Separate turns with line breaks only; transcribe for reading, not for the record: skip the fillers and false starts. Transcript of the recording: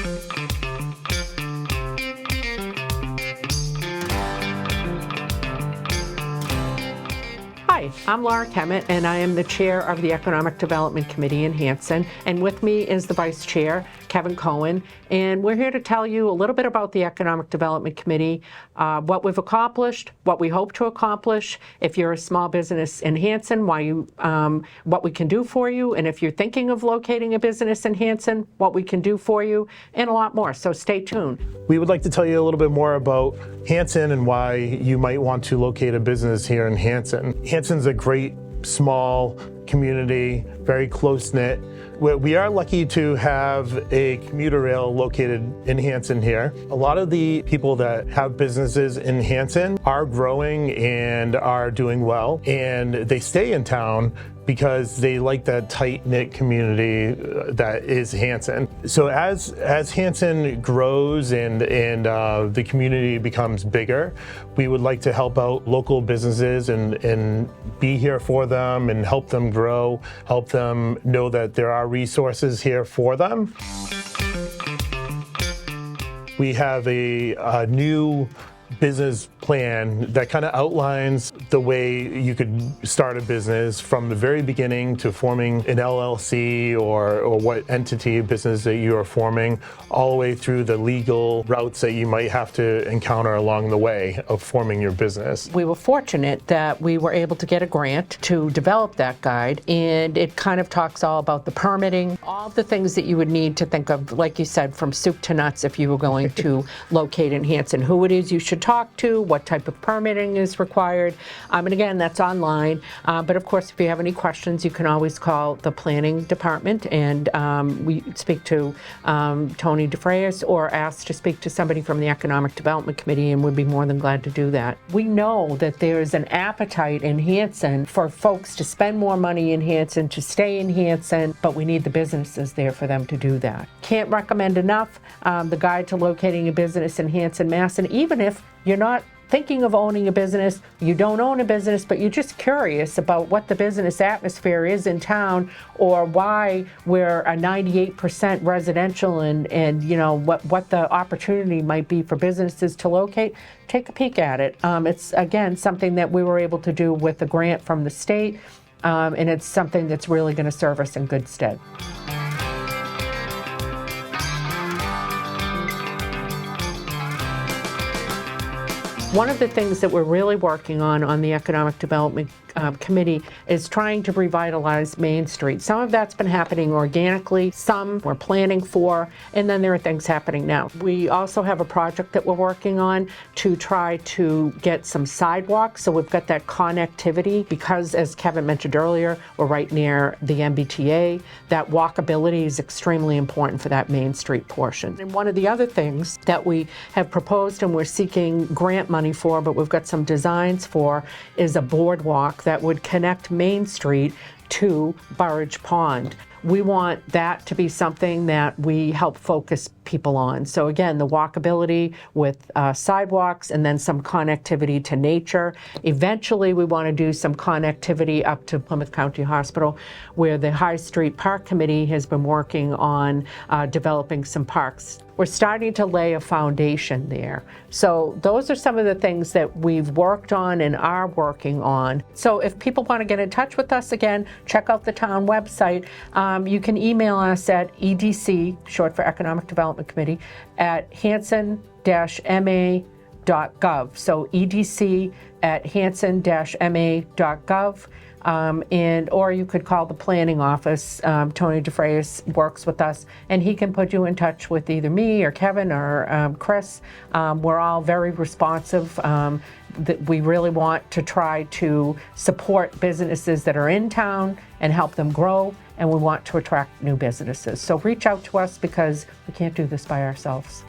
Hi, I'm Laura Kemmett, and I am the chair of the Economic Development Committee in Hanson. And with me is the vice chair, Kevin Cohen. And we're here to tell you a little bit about the Economic Development Committee, what we've accomplished, what we hope to accomplish. If you're a small business in Hanson, what we can do for you. And if you're thinking of locating a business in Hanson, what we can do for you, and a lot more. So stay tuned.
We would like to tell you a little bit more about Hanson and why you might want to locate a business here in Hanson. Hanson's a great small community, very close-knit. We are lucky to have a commuter rail located in Hanson here. A lot of the people that have businesses in Hanson are growing and are doing well, and they stay in town because they like that tight-knit community that is Hanson. So as Hanson grows and the community becomes bigger, we would like to help out local businesses and be here for them and help them grow, help them know that there are resources here for them. We have a new business plan that kind of outlines the way you could start a business from the very beginning to forming an LLC or what entity business that you are forming, all the way through the legal routes that you might have to encounter along the way of forming your business.
We were fortunate that we were able to get a grant to develop that guide, and it kind of talks all about the permitting, all the things that you would need to think of, like you said, from soup to nuts if you were going to locate in Hanson, who it is you should talk to, what type of permitting is required, and again, that's online. But of course, if you have any questions, you can always call the planning department, and we speak to Tony DeFrayis, or ask to speak to somebody from the Economic Development Committee, and we'd be more than glad to do that. We know that there's an appetite in Hanson for folks to spend more money in Hanson, to stay in Hanson, but we need the businesses there for them to do that. Can't recommend enough the guide to locating a business in Hanson, Mass. And even if you're not thinking of owning a business, you don't own a business, but you're just curious about what the business atmosphere is in town, or why we're a 98% residential, and you know what the opportunity might be for businesses to locate, take a peek at it. It's again something that we were able to do with a grant from the state, and it's something that's really going to serve us in good stead. One of the things that we're really working on the Economic Development Committee is trying to revitalize Main Street. Some of that's been happening organically, some we're planning for, and then there are things happening now. We also have a project that we're working on to try to get some sidewalks, so we've got that connectivity, because as Kevin mentioned earlier, we're right near the MBTA. That walkability is extremely important for that Main Street portion. And one of the other things that we have proposed and we're seeking grant money for, but we've got some designs for, is a boardwalk that would connect Main Street to Burridge Pond. We want that to be something that we help focus people on. So again, the walkability with sidewalks, and then some connectivity to nature. Eventually, we want to do some connectivity up to Plymouth County Hospital, where the High Street Park Committee has been working on developing some parks. We're starting to lay a foundation there. So those are some of the things that we've worked on and are working on. So if people want to get in touch with us, again, check out the town website. You can email us at EDC, short for Economic Development Committee, at hanson-ma.gov. So EDC at hanson-ma.gov. Or you could call the planning office. Tony DeFrayis works with us, and he can put you in touch with either me or Kevin or Chris. We're all very responsive. That we really want to try to support businesses that are in town and help them grow, and we want to attract new businesses. So reach out to us, because we can't do this by ourselves.